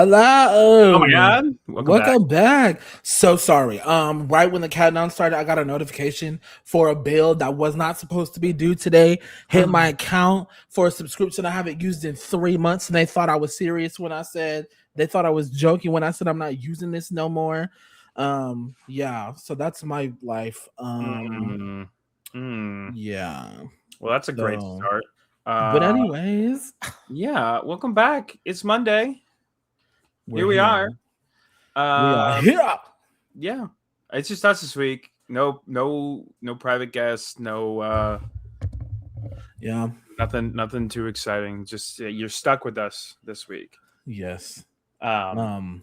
Hello. Oh my god! Welcome back. So sorry. Right when the countdown started, I got a notification for a bill that was not supposed to be due today. Hit my account for a subscription I haven't used in 3 months, and they thought I was serious when I said they thought I was joking when I said I'm not using this no more. Yeah. So that's my life. Yeah. Well, that's a great So, start. but anyways, Yeah, welcome back. It's Monday. we're Here we here. are. We are here. Yeah, it's just us this week. No private guests. No, Yeah. nothing too exciting. Just you're stuck with us this week. Yes. How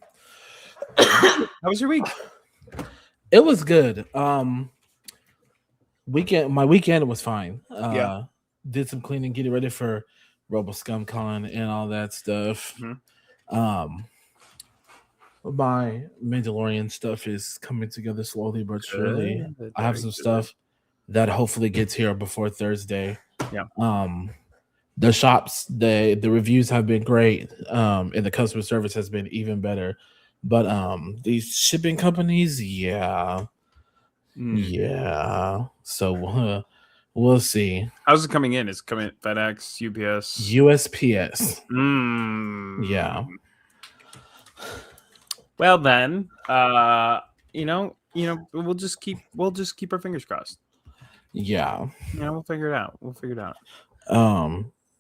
was your week? It was good. My weekend was fine. Yeah. Did some cleaning, getting ready for RoboScumCon and all that stuff. Mhm. My Mandalorian stuff is coming together slowly but surely. Good, I have very some good. stuff that hopefully gets here before Thursday. Yeah. The shops, the reviews have been great. And the customer service has been even better. But these shipping companies, yeah. So we'll see. How's it coming in? Is it coming FedEx, UPS, USPS? Yeah. Yeah. Well then, we'll just keep our fingers crossed. Yeah. Yeah, we'll figure it out.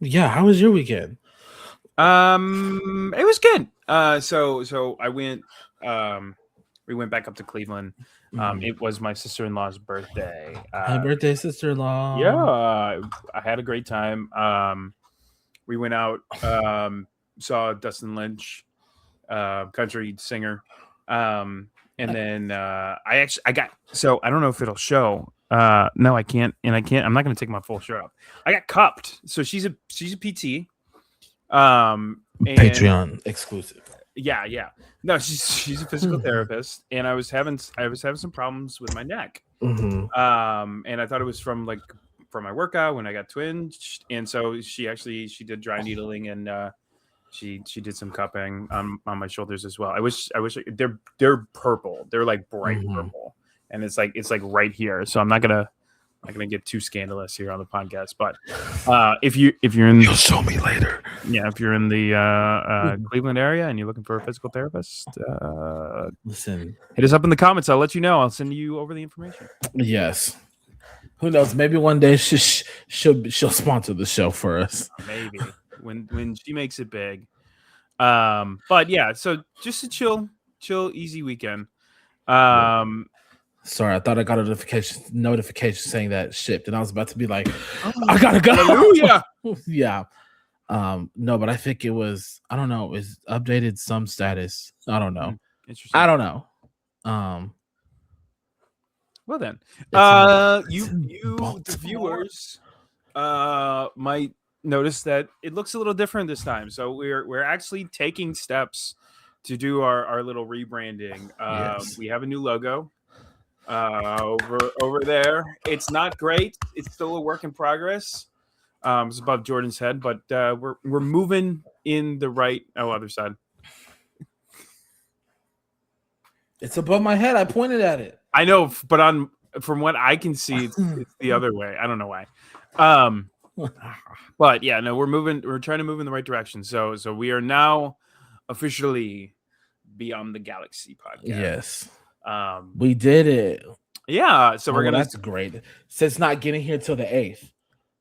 Yeah. How was your weekend? It was good. So I went. We went back up to Cleveland. It was my sister-in-law's birthday. Happy birthday, sister-in-law. Yeah, I had a great time. We went out, saw Dustin Lynch, country singer. And then I got, so I don't know if it'll show. No, I can't. I'm not going to take my full shirt off. I got cupped. So she's a PT. Patreon exclusive. Yeah. No, she's a physical therapist, and I was having some problems with my neck. And I thought it was from my workout when I got twinged, and so she did dry needling, and she did some cupping on my shoulders as well. I wish they're purple. They're like bright purple, and it's like right here. So I'm not gonna get too scandalous here on the podcast, but if you're in, you'll show me later. Yeah, if you're in the Cleveland area and you're looking for a physical therapist, listen, hit us up in the comments. I'll let you know. I'll send you over the information. Yes. Who knows? Maybe one day she'll sponsor the show for us. Maybe when she makes it big. But yeah, so just a chill, easy weekend. Sorry, I thought I got a notification saying that shipped, and I was about to be like, I gotta go. Hallelujah. Yeah. No, but I think it was, I don't know, it was updated some status. I don't know. Interesting. I don't know. Well then, the viewers might notice that it looks a little different this time. So we're actually taking steps to do our little rebranding. Yes. We have a new logo. Over there, it's not great. It's still a work in progress. It's above Jordan's head, but we're moving in the right other side. It's above my head. I pointed at it. I know, but from what I can see, it's the other way. I don't know why. But yeah, no, we're trying to move in the right direction. So we are now officially Beyond the Galaxy podcast. Yes. We did it. Yeah, so we're gonna. That's great. So it's not getting here till the 8th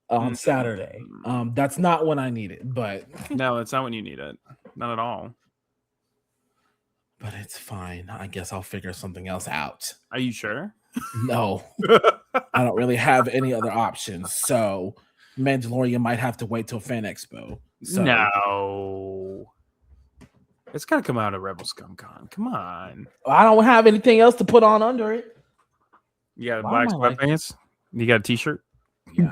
on Saturday. That's not when I need it, but no, it's not when you need it. Not at all. But it's fine. I guess I'll figure something else out. Are you sure? No. I don't really have any other options. So Mandalorian might have to wait till Fan Expo. So. No. It's got to come out of RebelScumCon. Come on. I don't have anything else to put on under it. You got black sweatpants? You got a t-shirt? Yeah.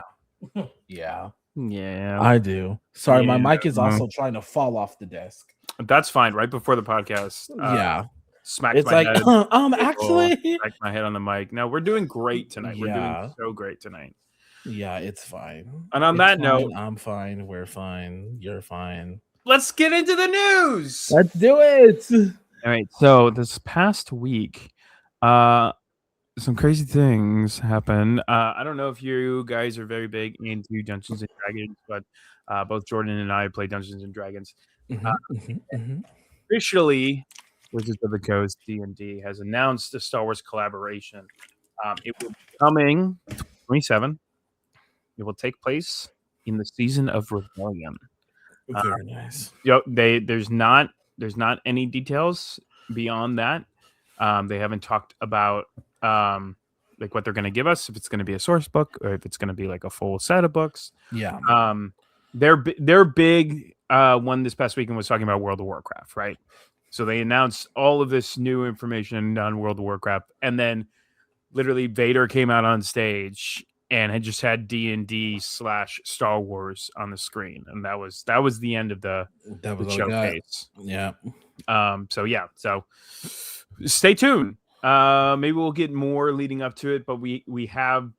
Yeah. I do. Sorry, my mic is also trying to fall off the desk. That's fine. Right before the podcast. Smacked my head. Actually. Smacked my head on the mic. No, we're doing great tonight. We're doing so great tonight. Yeah, it's fine. And on that note, I'm fine. We're fine. You're fine. let's get into the news. Let's do it. All right. So this past week, some crazy things happened. I don't know if you guys are very big into Dungeons and Dragons, but both Jordan and I play Dungeons and Dragons. Officially, Wizards of the Coast D&D has announced a Star Wars collaboration. It will be coming 27. It will take place in the season of Rebellion. Very nice. There's not any details beyond that. They haven't talked about like what they're going to give us, if it's going to be a source book or if it's going to be like a full set of books. Yeah. Their big one this past weekend was talking about World of Warcraft, right? So they announced all of this new information on World of Warcraft, and then literally Vader came out on stage and had just had D&D/Star Wars on the screen, and that was the end of the showcase. Yeah. So stay tuned. Maybe we'll get more leading up to it, but we have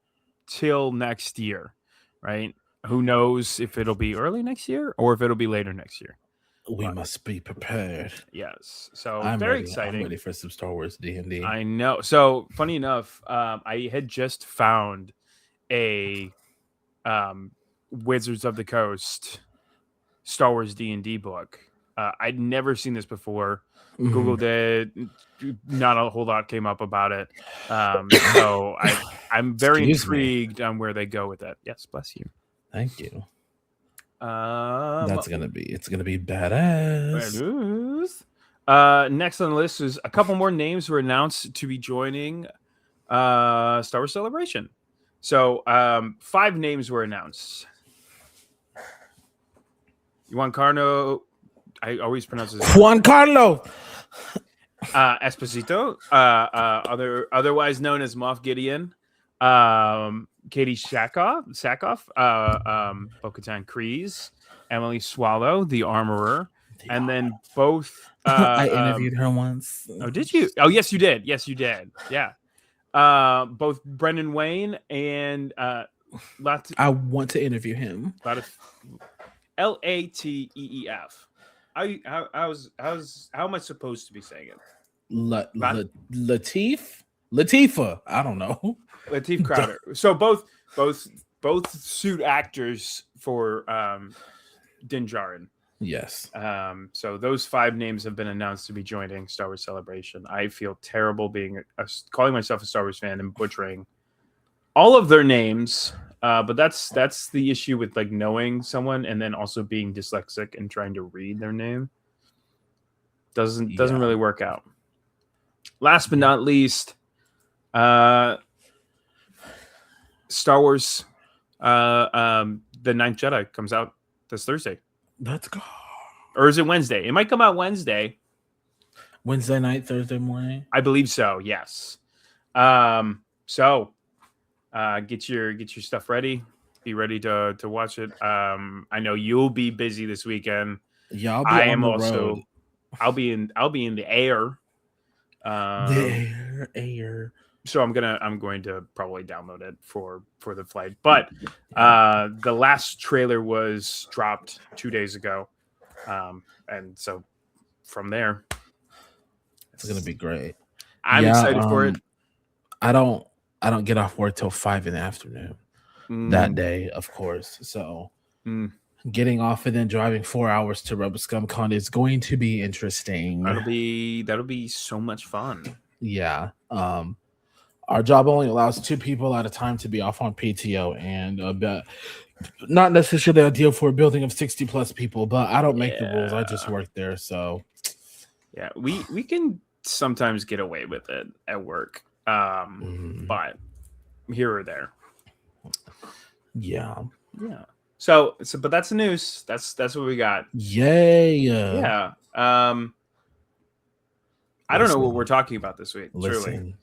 till next year, right? Who knows if it'll be early next year or if it'll be later next year. We must be prepared. Yes. So I'm very ready. exciting. I'm ready for some Star Wars D&D. I know. So funny enough, I had just found a Wizards of the Coast Star Wars D&D book. I'd never seen this before. Googled it. Not a whole lot came up about it. So I'm very intrigued on where they go with it. Yes, bless you. Thank you. It's gonna be badass. Next on the list is a couple more names were announced to be joining Star Wars Celebration. So 5 names were announced. Juan Carlo, I always pronounce his Juan Carlo Esposito, otherwise known as Moff Gideon. Katie Sackhoff, Bo-Katan Kryze, Emily Swallow, the Armorer, and then both. I interviewed her once. Oh, did you? Oh, yes, you did. Yes, you did. Yeah. Both Brendan Wayne and I want to interview him. Lateef. How am I supposed to be saying it? Latifah. I don't know. Lateef Crowder. So both suit actors for Din Djarin. Yes. So those 5 names have been announced to be joining Star Wars Celebration. I feel terrible being calling myself a Star Wars fan and butchering all of their names. But that's the issue with like knowing someone and then also being dyslexic and trying to read their name. Doesn't really work out. Last but not least, Star Wars The Ninth Jedi comes out this Thursday. Let's go. Or is it Wednesday? It might come out Wednesday. Wednesday night, Thursday morning? I believe so, yes. So get your stuff ready. Be ready to watch it. I know you'll be busy this weekend. Yeah, road. I'll be in the air. Air. So I'm going to probably download it for the flight. But the last trailer was dropped 2 days ago, and so from there, it's gonna be great. I'm excited for it. I don't get off work till 5 p.m. that day, of course. So getting off and then driving 4 hours to Rebel Scum Con is going to be interesting. That'll be so much fun. Yeah. Our job only allows 2 people at a time to be off on PTO, and not necessarily ideal for a building of 60 plus people, but I don't make the rules. I just work there. So yeah, we can sometimes get away with it at work. But here or there. Yeah. So but that's the news. That's what we got. Yay. Yeah. I don't know what we're talking about this week. Truly.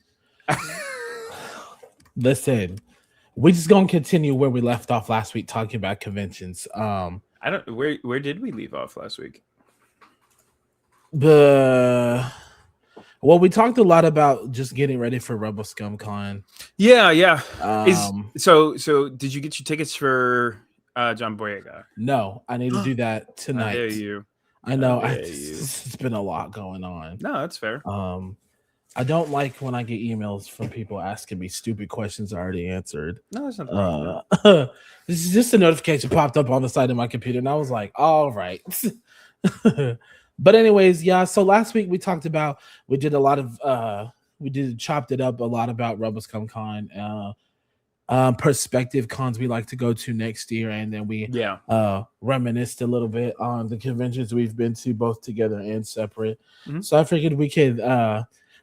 Listen, we're just gonna continue where we left off last week talking about conventions. I don't where did we leave off last week? Well, we talked a lot about just getting ready for Rebel Scum Con. Yeah. So did you get your tickets for John Boyega? No, I need to do that tonight. How dare you? I know. dare you. It's been a lot going on. No, that's fair. I don't like when I get emails from people asking me stupid questions I already answered. No, there's nothing wrong with This is just a notification popped up on the side of my computer, and I was like, all right. But anyways, yeah. So last week we did a lot of we did chopped it up a lot about Rebel Scum Con, perspective cons we like to go to next year, and then we reminisced a little bit on the conventions we've been to both together and separate. So I figured we could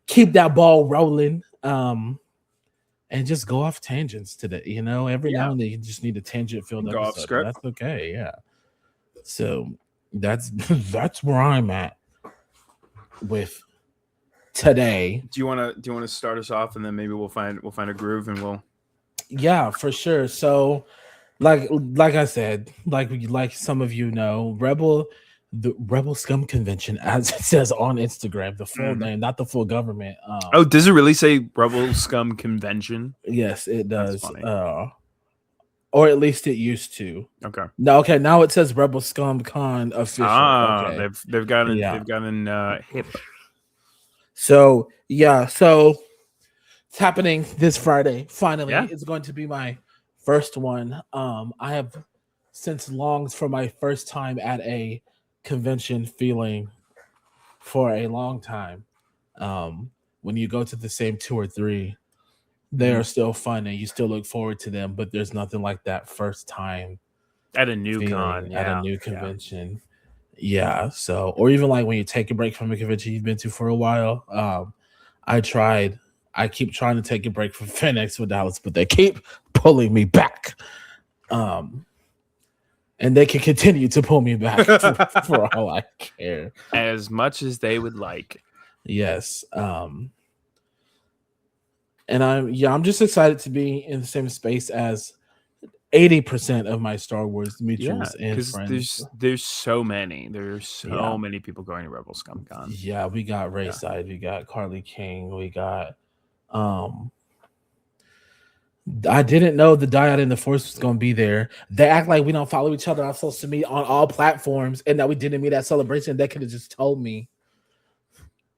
keep that ball rolling, and just go off tangents today. You know, every now and then you just need a tangent filled Go off episode. script. That's okay. Yeah. So that's where I'm at with today. Do you want to start us off, and then maybe we'll find a groove, and we'll. Yeah, for sure. So, like I said, like some of you know, the Rebel Scum Convention, as it says on Instagram, the full name, not the full government. Oh, does it really say Rebel Scum Convention? Yes, it does. Or at least it used to. Okay. No, okay. Now it says Rebel Scum Con official. Okay. They've gotten hip. So yeah, it's happening this Friday. Finally, it's going to be my first one. I have since longed for my first time at a convention feeling for a long time. When you go to the same 2 or 3, they are still fun and you still look forward to them, but there's nothing like that first time at a new con, at a new convention. Yeah. So, or even like when you take a break from a convention you've been to for a while. I keep trying to take a break from FanX with Dallas, but they keep pulling me back. And they can continue to pull me back for all I care. As much as they would like. Yes. And I'm just excited to be in the same space as 80% of my Star Wars mutuals and friends. There's so many. There's so many people going to Rebel Scum Con. Yeah, we got Rayside, we got Carly King, we got I didn't know the Dyad in the Force was going to be there. They act like we don't follow each other on social media on all platforms and that we didn't meet at Celebration. They could have just told me.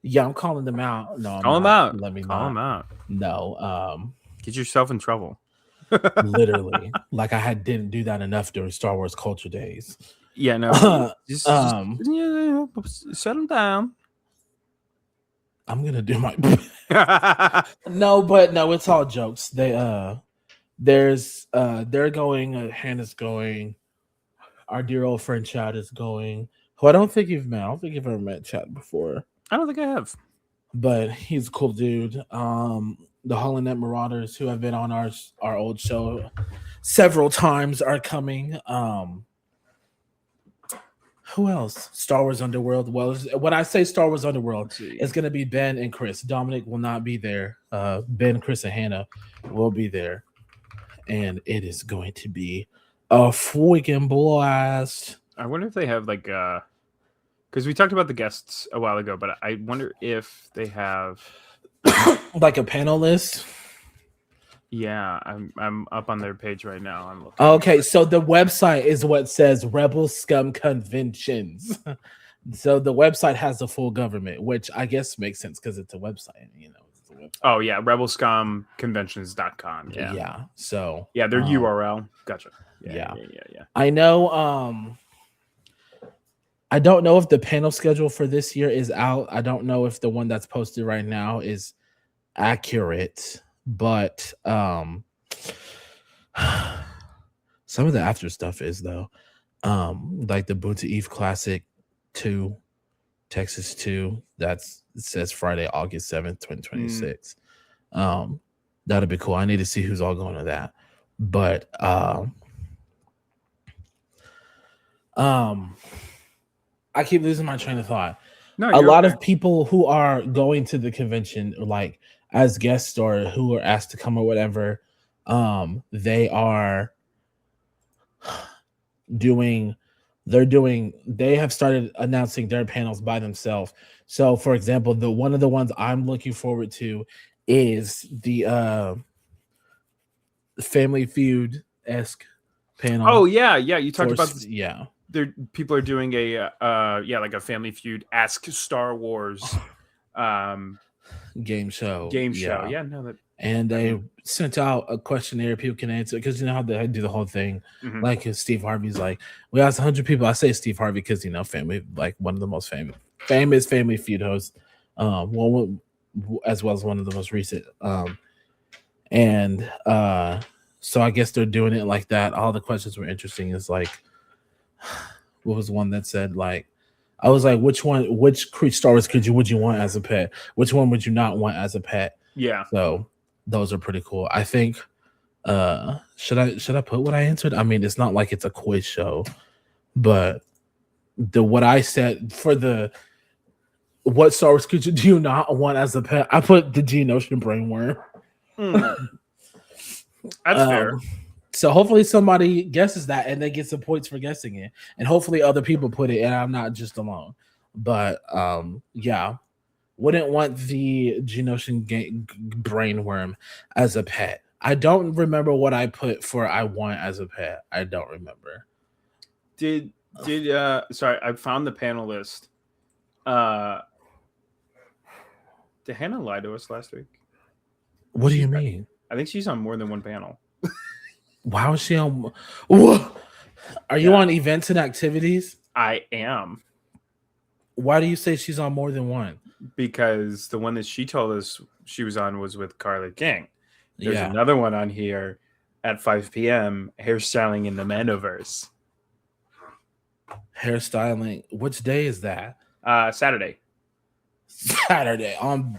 Yeah, I'm calling them out. No, call them out. Let me call them out. No, get yourself in trouble. Literally, like I didn't do that enough during Star Wars Culture Days. Yeah, no. just settle down. I'm gonna do my no, it's all jokes. They're going. Hannah's going. Our dear old friend Chad is going. Who I don't think you've met. I don't think you've ever met Chad before. I don't think I have, but he's a cool dude. The Holonet Marauders, who have been on our old show several times, are coming. Who else? Star Wars Underworld. Well, when I say Star Wars Underworld, it's going to be Ben and Chris. Dominic will not be there. Ben, Chris, and Hannah will be there. And it is going to be a freaking blast. I wonder if they have like because we talked about the guests a while ago, but I wonder if they have like a panel list. Yeah, I'm up on their page right now. I'm looking. Okay, so the website is what says Rebel Scum Conventions. So the website has the full government, which I guess makes sense because it's a website, you know. It's a website. Oh yeah, rebelscumconventions.com. Yeah. Yeah. So yeah, their URL. Gotcha. Yeah. Yeah. I know. I don't know if the panel schedule for this year is out. I don't know if the one that's posted right now is accurate, but some of the after stuff is though. Like the Boonta Eve Classic 2, Texas 2. It says Friday, August 7th, 2026. That'll be cool. I need to see who's all going to that. But I keep losing my train of thought. No, a lot of people who are going to the convention, like as guests or who are asked to come or whatever, they have started announcing their panels by themselves. So for example, one of the ones I'm looking forward to is the Family Feud-esque panel. Oh yeah. You talked about this. Yeah. people are doing a like a Family Feud Ask Star Wars game show. Yeah, no, that. And they sent out a questionnaire people can answer, because you know how they do the whole thing. Like Steve Harvey's like, we asked 100 people. I say Steve Harvey because, you know, family, like one of the most famous Family Feud hosts, one as well as one of the most recent. So I guess they're doing it like that. All the questions were interesting. Is like, what was one that said, like, I was like, which Star Wars would you want as a pet? Which one would you not want as a pet? Yeah. So those are pretty cool. I think should I put what I answered? I mean, it's not like it's a quiz show, but what I said for the what Star Wars creature do you not want as a pet? I put the Geonosian brainworm. That's fair. So hopefully somebody guesses that and they get some points for guessing it, and hopefully other people put it, and I'm not just alone. But yeah, wouldn't want the Geonosian brainworm as a pet. I don't remember what I put for I want as a pet. I don't remember. Did sorry, I found the panel list. Did Hannah lie to us last week? What do you mean? I think she's on more than one panel. Why was she on? What? Are you on events and activities? I am. Why do you say she's on more than one? Because the one that she told us she was on was with Carly King. There's another one on here at 5 p.m. Hairstyling in the Mandoverse. Hairstyling. Which day is that? Saturday. Saturday on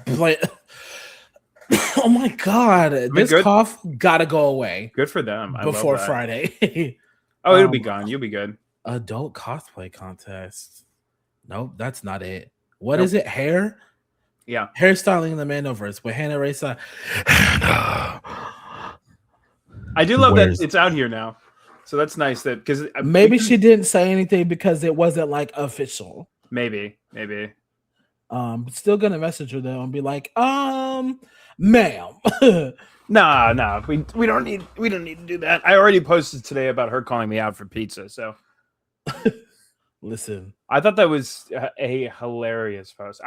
Oh my god, this cough gotta go away. Good for them. Before Friday. Oh, it'll be gone. You'll be good. Adult cosplay contest. Nope, that's not it. What is it? Hair? Yeah. Hairstyling in the Mandoverse with Hannah Raisa. I do love that it's out here now. So that's nice that because maybe she didn't say anything because it wasn't like official. Maybe. Still gonna message her though and be like, ma'am. Nah. We don't need to do that. I already posted today about her calling me out for pizza. So listen, I thought that was a hilarious post.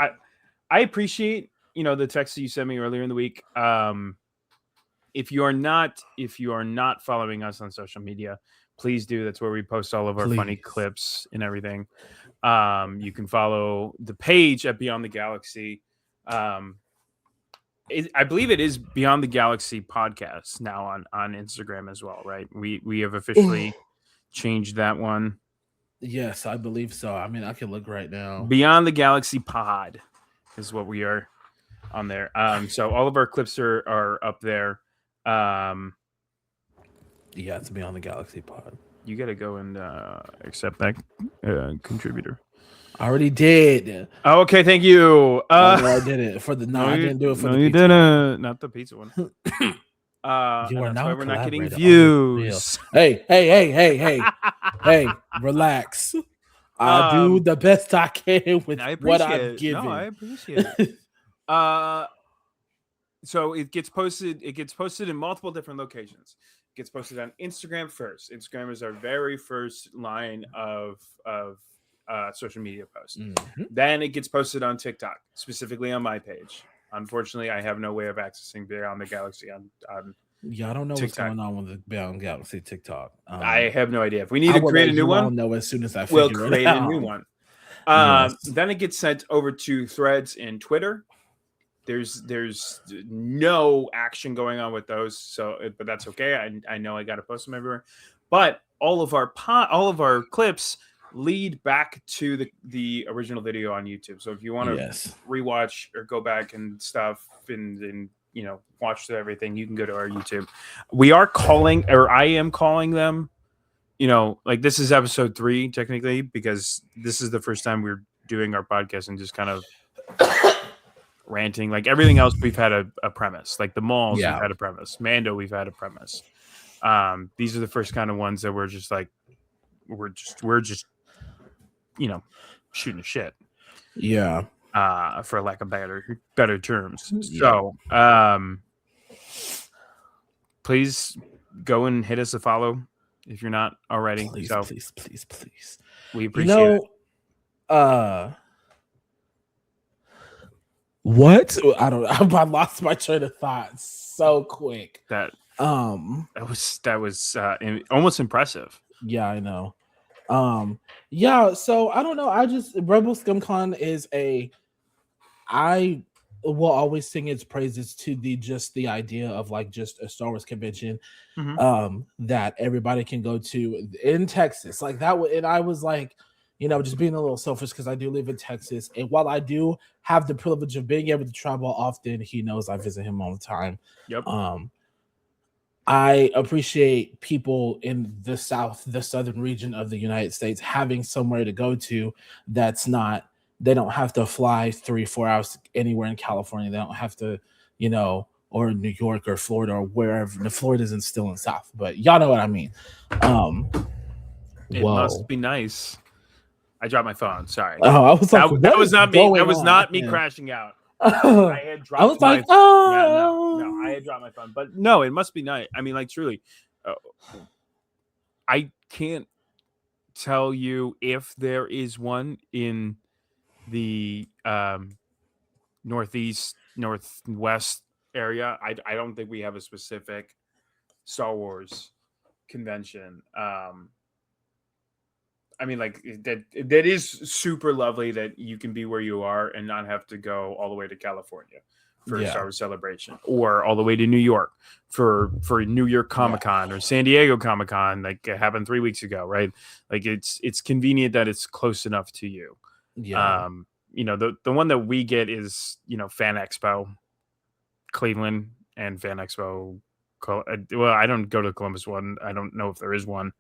I appreciate the text that you sent me earlier in the week. If you are not following us on social media, please do. That's where we post all of our funny clips and everything. You can follow the page at Beyond the Galaxy. I believe it is Beyond the Galaxy podcast now on Instagram as well, right? We have officially changed that one. Yes, I believe so. I mean, I can look right now. Beyond the Galaxy Pod is what we are on there. So all of our clips are up there. Yeah, it's Beyond the Galaxy Pod. You got to go and accept that contributor. I already did. Oh, okay, thank you. No, I did it for the. No, I didn't do it for the. No, you didn't. Not the pizza one. You are now. We're not getting views. Hey, relax. I do the best I can with what I'm given. No, I appreciate it. So it gets posted. It gets posted in multiple different locations. It gets posted on Instagram first. Instagram is our very first line of social media posts. Mm-hmm. Then it gets posted on TikTok, specifically on my page. Unfortunately, I have no way of accessing Beyond the Galaxy on yeah, I don't know TikTok. What's going on with the Beyond Galaxy TikTok. I have no idea. If we need to create a new one, I'll know as soon as we'll create a new one. Yes. Then it gets sent over to Threads and Twitter. There's no action going on with those, but that's okay. I know I got to post them everywhere. But all of our clips lead back to the original video on YouTube. So if you want to rewatch or go back and stuff and watch everything, you can go to our YouTube. I am calling them, like this is episode 3 technically, because this is the first time we're doing our podcast and just kind of ranting. Like everything else, we've had a premise. Like the malls, we've had a premise. Mando, we've had a premise. These are the first kind of ones that we're just like, we're just shooting shit. Yeah. For lack of better terms. Yeah. So, please go and hit us a follow if you're not already. Please. We You appreciate it. know, what? I don't know. I lost my train of thought so quick. That Um, that was almost impressive. yeah, I know. Yeah, so I don't know. I just Rebel ScumCon is I will always sing its praises to the idea of like just a Star Wars convention that everybody can go to in Texas. Like that and I was like, just being a little selfish because I do live in Texas. And while I do have the privilege of being able to travel often, he knows I visit him all the time. Yep. I appreciate people in the southern region of the United States having somewhere to go to that's not, they don't have to fly 3-4 hours anywhere in California. They don't have to, or New York or Florida or wherever. The Florida isn't still in the South, but y'all know what I mean. It must be nice. I dropped my phone. Sorry. Oh, I was like, that was not me. That was not me Yeah. crashing out. I had dropped. I was like, no, I had dropped my phone. But no, it must be nice. I mean, like truly, I can't tell you if there is one in the northwest area. I don't think we have a specific Star Wars convention. I mean, like that is super lovely that you can be where you are and not have to go all the way to California for a Star Wars celebration, or all the way to New York for New York Comic-Con or San Diego Comic-Con, like it happened 3 weeks ago, right? Like it's convenient that it's close enough to you. Yeah. The one that we get is, Fan Expo Cleveland and Fan Expo. Well, I don't go to Columbus one. I don't know if there is one.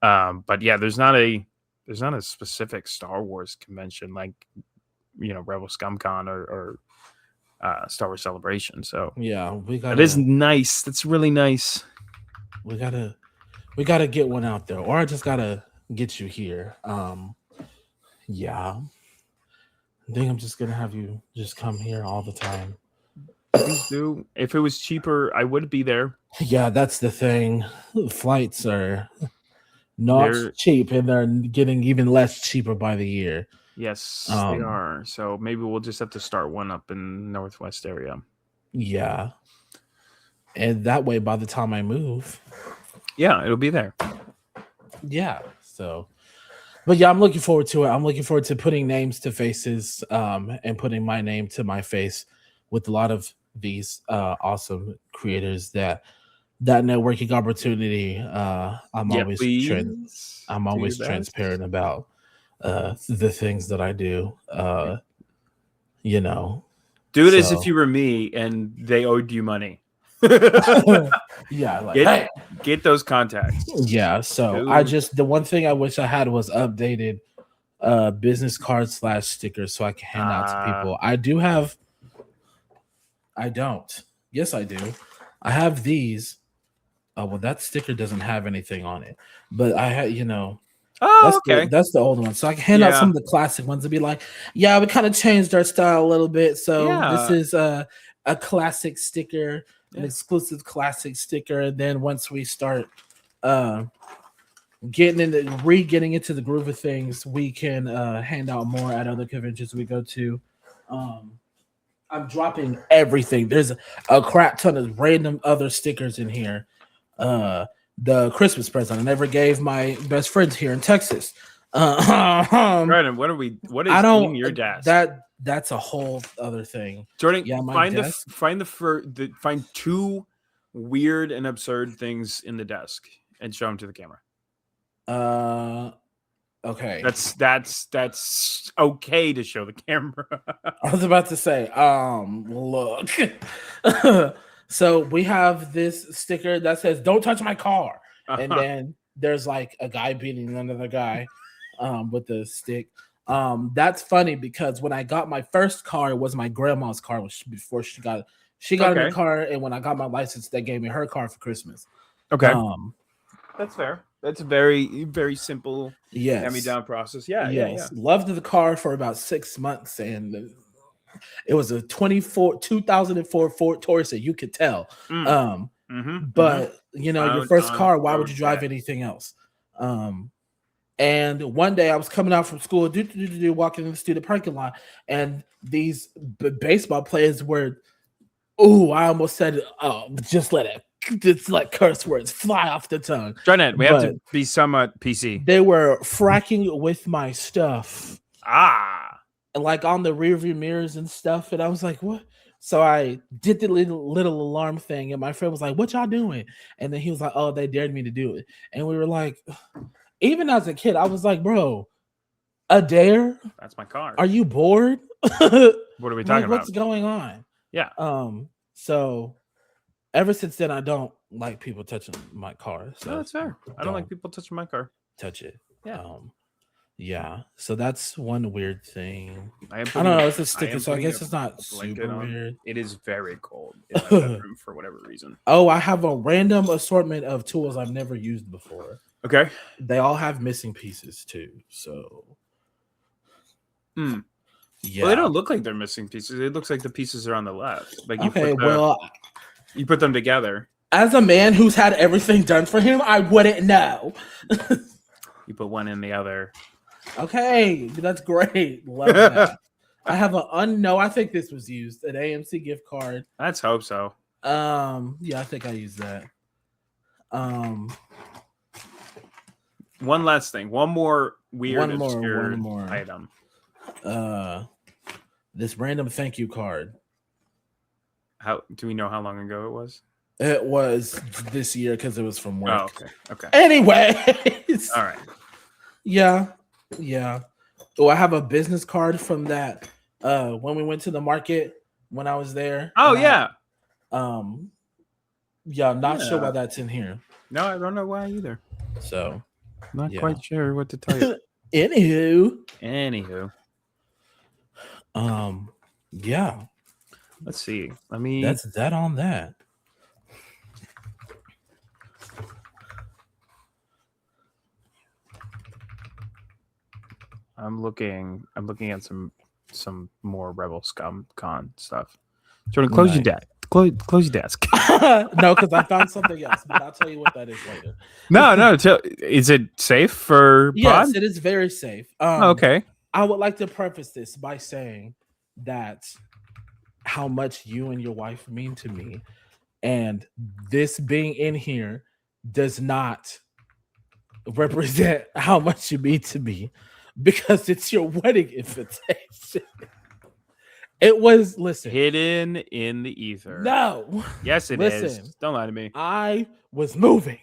But yeah, there's not a specific Star Wars convention like, Rebel ScumCon or Star Wars Celebration. So yeah, it is nice. That's really nice. We gotta get one out there, or I just gotta get you here. Yeah, I think I'm just gonna have you just come here all the time. Please do. If it was cheaper, I would be there. Yeah, that's the thing. Flights are not cheap, and they're getting even less cheaper by the year. Yes, they are. So maybe we'll just have to start one up in the Northwest area. Yeah. And that way, by the time I move, yeah, it'll be there. Yeah. So, but yeah, I'm looking forward to it. I'm looking forward to putting names to faces, and putting my name to my face with a lot of these awesome creators that networking opportunity. I'm always transparent about the things that I do. Do it as if you were me and they owed you money. Yeah, like get those contacts. Yeah, so the one thing I wish I had was updated business cards / stickers so I can hand out to people. I don't. Yes, I do. I have these. Oh, well, that sticker doesn't have anything on it, but I had, okay. That's the old one. So I can hand out some of the classic ones and be like, yeah, we kind of changed our style a little bit. So this is a classic sticker, an exclusive classic sticker. And then once we start getting into the groove of things, we can hand out more at other conventions we go to. I'm dropping everything. There's a crap ton of random other stickers in here. The Christmas present I never gave my best friends here in Texas. Jordan, what is in your desk? That's a whole other thing. Jordan, find two weird and absurd things in the desk and show them to the camera. Okay. That's okay to show the camera. I was about to say, look. So we have this sticker that says "Don't touch my car," and then there's like a guy beating another guy with the stick. That's funny because when I got my first car, it was my grandma's car before she got a new car, and when I got my license, they gave me her car for Christmas. Okay, that's fair. That's a very, very simple hand-me-down process. Yeah. Loved the car for about 6 months, and it was a 2004 Ford Taurus, you could tell. But your first car, why would you drive anything else? And one day I was coming out from school, walking in the student parking lot, and these baseball players were, oh, I almost said, oh, just let it, just let curse words fly off the tongue. Janet, we have But to be somewhat PC. they were fracking with my stuff. And like on the rearview mirrors and stuff. And I was like, what? So I did the little alarm thing, and my friend was like, what y'all doing? And then he was like, oh, they dared me to do it. And we were like, even as a kid, I was like, bro, a dare? That's my car. Are you bored? What are we talking about? What's going on? Yeah. So ever since then, I don't like people touching my car. So no, that's fair. I don't like people touching my car. Touch it. Yeah. Yeah. So that's one weird thing. I don't know. It's a sticker, so I guess it's not super weird. It is very cold in my bedroom for whatever reason. Oh, I have a random assortment of tools I've never used before. Okay. They all have missing pieces too. So. Yeah. Yeah. Well, they don't look like they're missing pieces. It looks like the pieces are on the left. Like you you put them together. As a man who's had everything done for him, I wouldn't know. You put one in the other. Okay, that's great. Love that. I have I think this was used, an AMC gift card. Let's hope so. Yeah, I think I used that. One last thing. One more weird obscure item. This random thank you card. How do we know how long ago it was? It was this year because it was from work. Oh, okay. Anyways. All right. Yeah. Oh, I have a business card from that when we went to the market when I was there. Oh, yeah. I'm not sure why that's in here. No, I don't know why either. So not quite sure what to tell you. Anywho. Yeah. Let's see. That's that on that. I'm looking at some more Rebel Scum Con stuff. Jordan, close your desk. Close your desk. No, because I found something else, but I'll tell you what that is later. No. Is it safe for Yes, pod? it is very safe. Okay. I would like to preface this by saying that how much you and your wife mean to me, and this being in here does not represent how much you mean to me because it's your wedding invitation. It was hidden in the ether. No. Yes, it is. Don't lie to me. I was moving.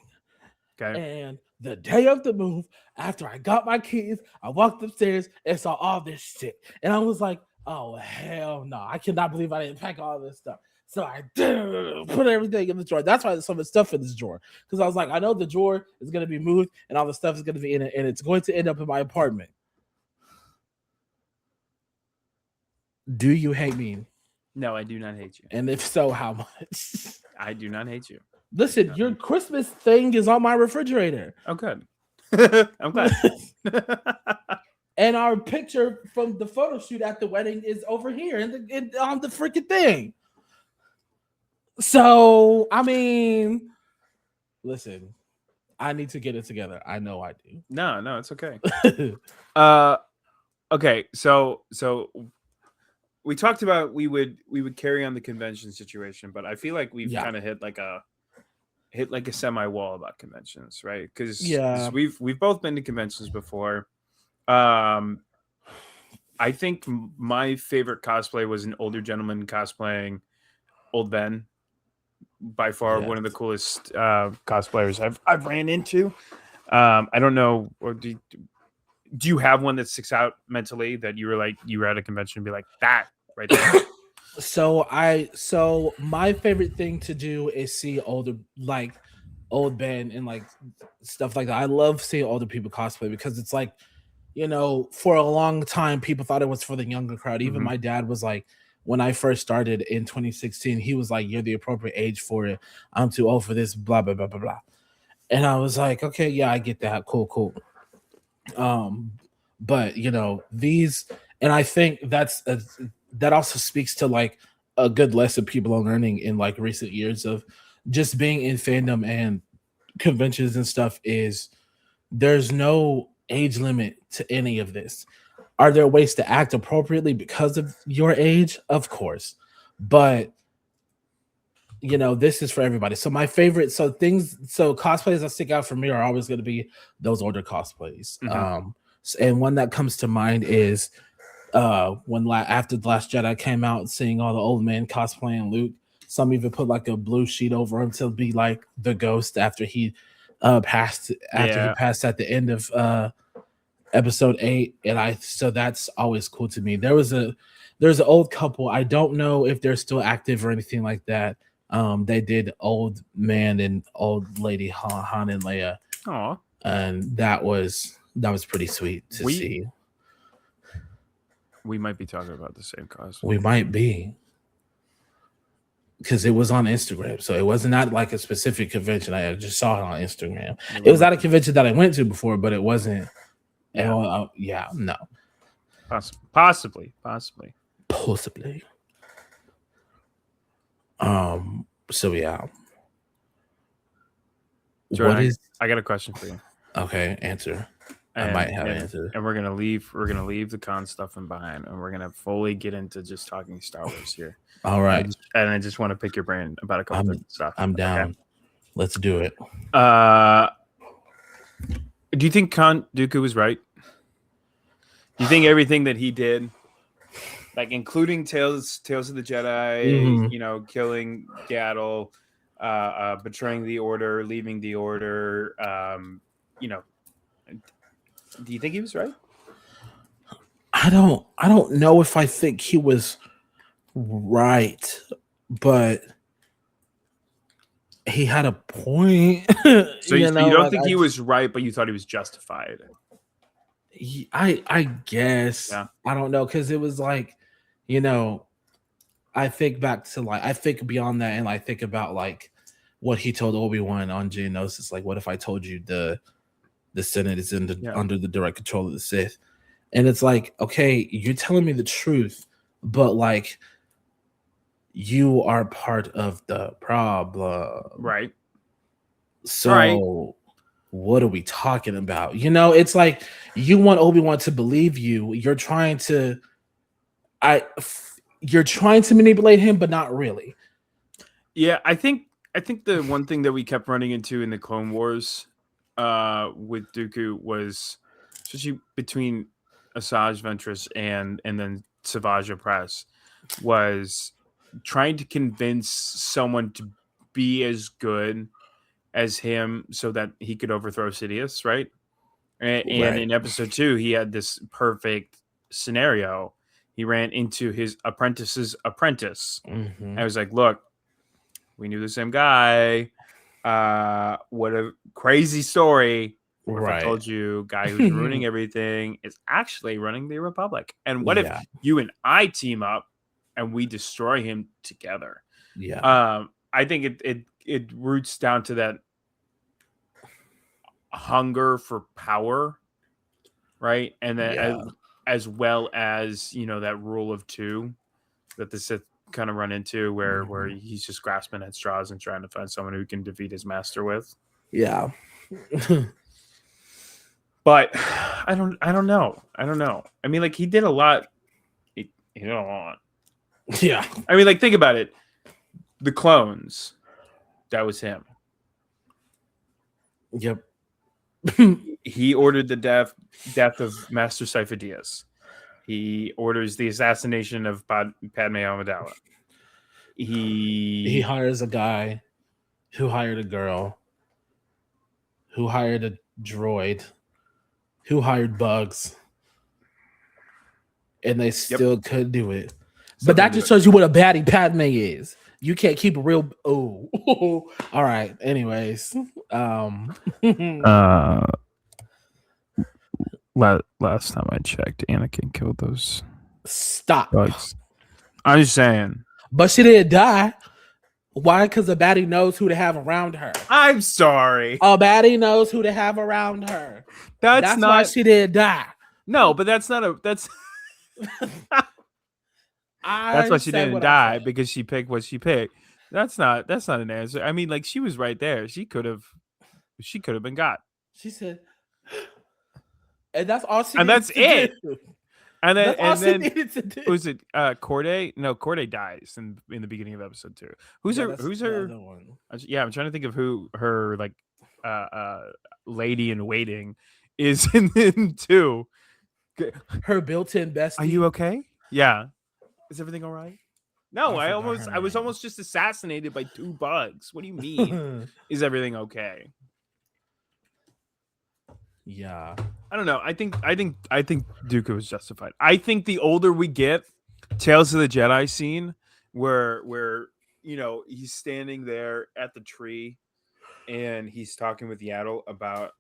Okay. And the day of the move, after I got my keys, I walked upstairs and saw all this shit. And I was like, oh, hell no. I cannot believe I didn't pack all this stuff. So I put everything in the drawer. That's why there's so much stuff in this drawer. Because I was like, I know the drawer is going to be moved and all the stuff is going to be in it. And it's going to end up in my apartment. Do you hate me? No, I do not hate you. And if so, how much? I do not hate you. Listen, your Christmas thing is on my refrigerator. Oh, good. I'm glad. And our picture from the photo shoot at the wedding is over here on the freaking thing. So, I mean, listen, I need to get it together. I know I do. No, it's okay. Okay, so we talked about we would carry on the convention situation, but I feel like we've kind of hit like a semi wall about conventions, right? Because we've both been to conventions before. I think my favorite cosplay was an older gentleman cosplaying Old Ben. By far, one of the coolest cosplayers I've ran into. I don't know, or do you have one that sticks out mentally that you were at a convention and be like that right there? So my favorite thing to do is see Old Ben and like stuff like that. I love seeing older people cosplay because it's like, for a long time people thought it was for the younger crowd. Even my dad was like, when I first started in 2016, he was like, you're the appropriate age for it. I'm too old for this, blah, blah, blah, blah, blah. And I was like, okay, yeah, I get that. Cool. But these, and I think that also speaks to like a good lesson people are learning in like recent years of just being in fandom and conventions and stuff is there's no age limit to any of this. Are there ways to act appropriately because of your age? Of course. But this is for everybody. So my favorite, so cosplays that stick out for me are always going to be those older cosplays. And one that comes to mind is when after The Last Jedi came out, seeing all the old men cosplaying Luke. Some even put like a blue sheet over him to be like the ghost after he passed at the end of episode 8. And so that's always cool to me. There's an old couple. I don't know if they're still active or anything like that. They did old man and old lady Han and Leia. Aww. And that was pretty sweet to see. We might be talking about the same cosplay. We might be. Because it was on Instagram. So it wasn't not like a specific convention. I just saw it on Instagram. It was at a convention that I went to before, but it wasn't. No. Possibly. So yeah. Jordan, I got a question for you. Okay, answer. I might have an answer. And we're gonna leave the con stuff behind, and we're gonna fully get into just talking Star Wars here. All right. And I just want to pick your brain about a couple different stuff. I'm down. Okay? Let's do it. Do you think Count Dooku was right? Do you think everything that he did, like including Tales of the Jedi, killing Yaddle, betraying the Order, leaving the Order, do you think he was right? I don't know if I think he was right, but he had a point. So you don't think he was right, but you thought he was justified? I guess. Yeah. I don't know, because it was like, I think back to I think beyond that, and I think about like what he told Obi-Wan on Geonosis. Like, what if I told you the Senate is under the direct control of the Sith? And it's like, okay, you're telling me the truth, but like, you are part of the problem. Right. So what are we talking about? It's like, you want Obi-Wan to believe you. You're trying to manipulate him, but not really. Yeah, I think the one thing that we kept running into in the Clone Wars with Dooku was, especially between Asajj Ventress and then Savage Opress, was trying to convince someone to be as good as him so that he could overthrow Sidious, right? And in episode 2, he had this perfect scenario. He ran into his apprentice's apprentice. I was like, look, we knew the same guy. What a crazy story. What if I told you, guy who's ruining everything is actually running the Republic? And what if you and I team up and we destroy him together? Yeah. I think it roots down to that hunger for power, right? And then as well as, that rule of 2 that the Sith kind of run into, where he's just grasping at straws and trying to find someone who can defeat his master with. Yeah. But I don't know. I mean, like, he did a lot. He did a lot. Yeah. I mean, like, think about it. The clones, that was him. Yep. He ordered the death of Master Sifo Dyas. He orders the assassination of Padme Amidala. He hires a guy who hired a girl, who hired a droid, who hired bugs, and they still couldn't do it. But that just shows you what a baddie Padme is. You can't keep a real. Oh, all right. Anyways, last time I checked, Anakin killed those. Stop. Bugs. I'm just saying. But she didn't die. Why? Because a baddie knows who to have around her. I'm sorry. A baddie knows who to have around her. That's not why she didn't die. No, but that's not a. That's. That's why she didn't die, because she picked what she picked. That's not an answer. I mean, like, she was right there. She could have been got. She said, And that's all she And needed that's to it. do. And then That's all she needed to do. was it Corday? No, Corday dies in the beginning of episode 2. Who's Yeah, her? that's Who's the her? other one. Yeah, I'm trying to think of who her like lady in waiting is in 2. Her built-in bestie. Are you okay? Yeah. Is everything all right? No, I I forgot her was name. almost just assassinated by 2 bugs. What do you mean? Is everything okay? Yeah. I don't know. I think Dooku was justified. I think the older we get, Tales of the Jedi scene where he's standing there at the tree and he's talking with Yaddle about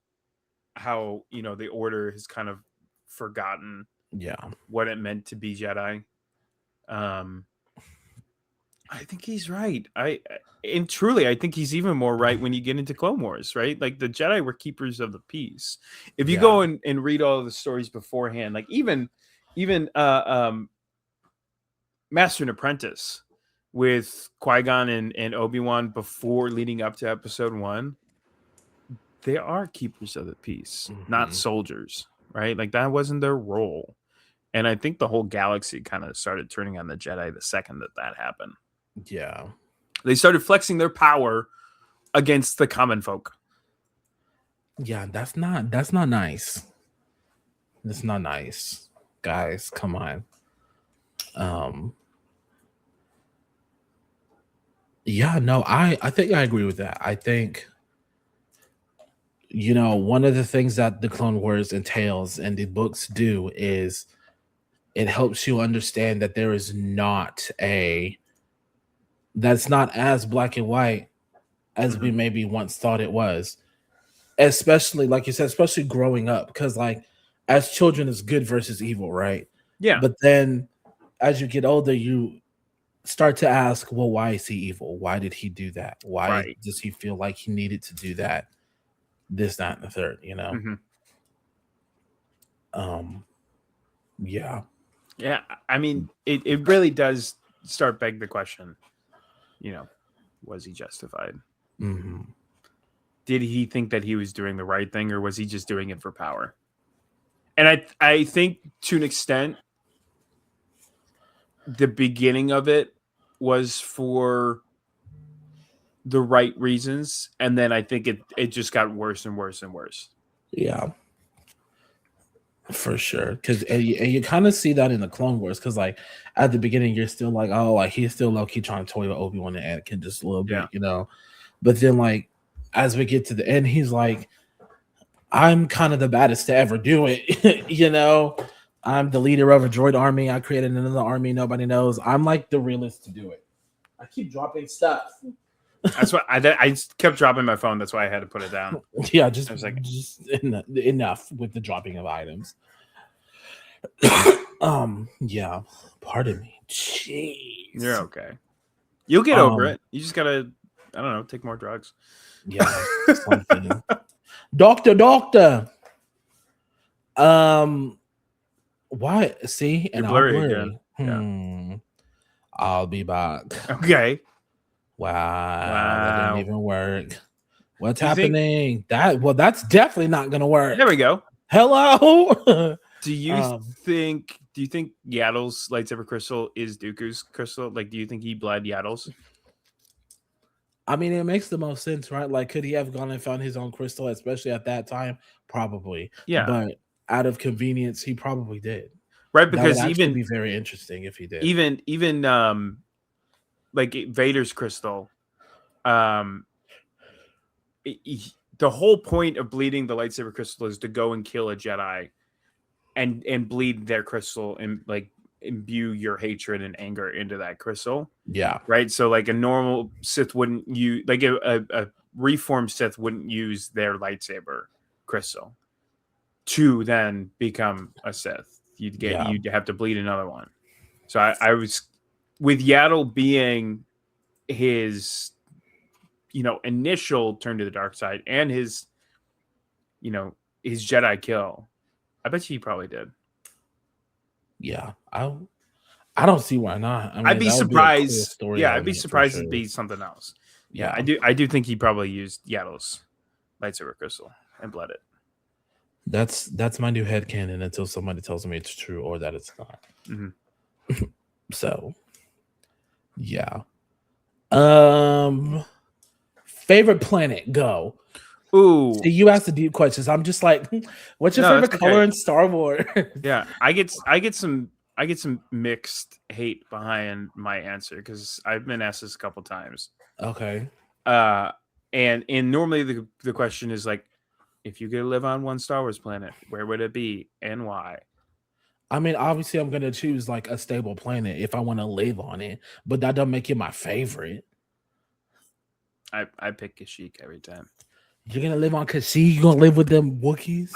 how the Order has kind of forgotten what it meant to be Jedi. I think he's right. And truly, I think he's even more right when you get into Clone Wars, right? Like the Jedi were keepers of the peace. If you go and read all of the stories beforehand, like even Master and Apprentice with Qui-Gon and Obi-Wan before leading up to Episode 1, they are keepers of the peace, not soldiers, right? Like that wasn't their role. And I think the whole galaxy kind of started turning on the Jedi the second that happened. Yeah. They started flexing their power against the common folk. Yeah, that's not nice. That's not nice. Guys, come on. Yeah, no, I think I agree with that. I think one of the things that the Clone Wars entails and the books do is it helps you understand that there is that's not as black and white as we maybe once thought it was. Especially, like you said, especially growing up, because like as children, it's good versus evil, right? Yeah. But then as you get older, you start to ask, well, why is he evil? Why did he do that? Why does he feel like he needed to do that? This, that, and the third, Yeah. Yeah. I mean, it really does start beg the question, was he justified? Did he think that he was doing the right thing, or was he just doing it for power? And I think to an extent, the beginning of it was for the right reasons, and then I think it just got worse and worse and worse. Yeah, for sure. Because you kind of see that in the Clone Wars, because like at the beginning you're still like, oh, like he's still low key trying to toy with Obi-Wan and Anakin just a little bit, but then like as we get to the end, he's like, I'm kind of the baddest to ever do it. I'm the leader of a droid army. I created another army nobody knows. I'm like the realest to do it. I keep dropping stuff. That's why I kept dropping my phone. That's why I had to put it down. Yeah, just enough with the dropping of items. Yeah, pardon me. Jeez. You're okay. You'll get over it. You just gotta, I don't know, take more drugs. Yeah, something. Doctor. Why? See, and You're blurry again. Yeah. I'll be back. Okay. Wow. That didn't even work. What's happening? That's definitely not gonna work. There we go. Hello. Do you think Yaddle's lightsaber crystal is Dooku's crystal? Like, do you think he bled Yaddle's? I mean, it makes the most sense, right? Like, could he have gone and found his own crystal, especially at that time? Probably. Yeah. But out of convenience, he probably did. Right, because that would be very interesting if he did. Even like Vader's crystal, the whole point of bleeding the lightsaber crystal is to go and kill a Jedi and bleed their crystal and like imbue your hatred and anger into that crystal. Yeah. Right. So like a normal Sith wouldn't use, like a reformed Sith wouldn't use their lightsaber crystal to then become a Sith. You'd have to bleed another one. So I was with Yaddle being his, initial turn to the dark side and his Jedi kill. I bet you he probably did. Yeah, I don't see why not. I mean, I'd be surprised. Cool I'd be surprised it'd be something else. Yeah, I do think he probably used Yaddle's lightsaber crystal and bled it. That's my new headcanon until somebody tells me it's true or that it's not. Mm-hmm. So yeah. Um Favorite planet, go. Ooh, See, you asked the deep questions. I'm just like, what's your no, favorite that's color okay. in Star Wars? Yeah, I get some mixed hate behind my answer because I've been asked this a couple times. Okay. Uh, and normally the question is like, if you could live on one Star Wars planet, where would it be and why? I mean, obviously, I'm gonna choose like a stable planet if I want to live on it, but that don't make it my favorite. I pick Kashyyyk every time. You're gonna live on Kashyyyk. You gonna live with them Wookiees?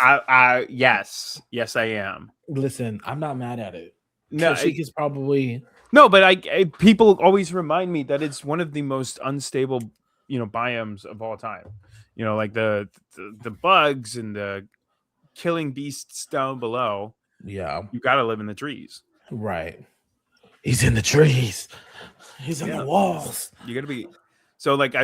Yes, I am. Listen, I'm not mad at it. No, Kashyyyk is probably no, but people always remind me that it's one of the most unstable, biomes of all time. Like the bugs and the killing beasts down below. yeah, You got to live in the trees. right. He's in the trees. He's in the Yeah, walls. you got to be. So like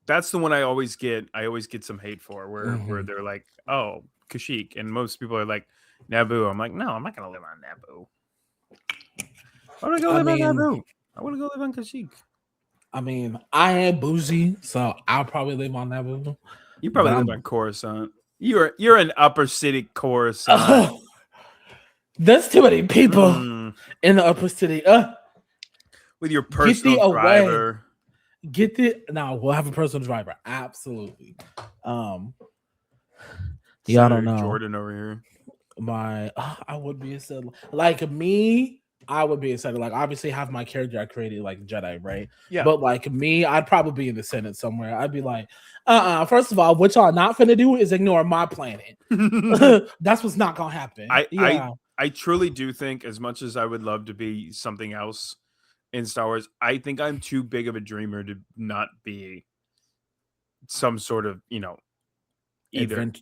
that's the one I always get. I always get some hate for where they're like, oh, Kashyyyk, and most people are like Naboo. I'm like, no, I'm not gonna live on Naboo. I want to go live on Naboo. I want to go live on Kashyyyk. I mean, I am bougie, so I'll probably live on Naboo. You probably live on Coruscant. You're an upper city Coruscant. There's too many people in the upper city. With your personal driver. Get it now. We'll have a personal driver. Absolutely. Yeah, I don't know. Jordan over here. I would be excited. Like me, I would be excited. Like obviously have my character I created like Jedi, right? Yeah. But like me, I'd probably be in the Senate somewhere. I'd be like, first of all, what y'all not finna do is ignore my planet. That's what's not gonna happen. I truly do think, as much as I would love to be something else in Star Wars, I think I'm too big of a dreamer to not be some sort of, either an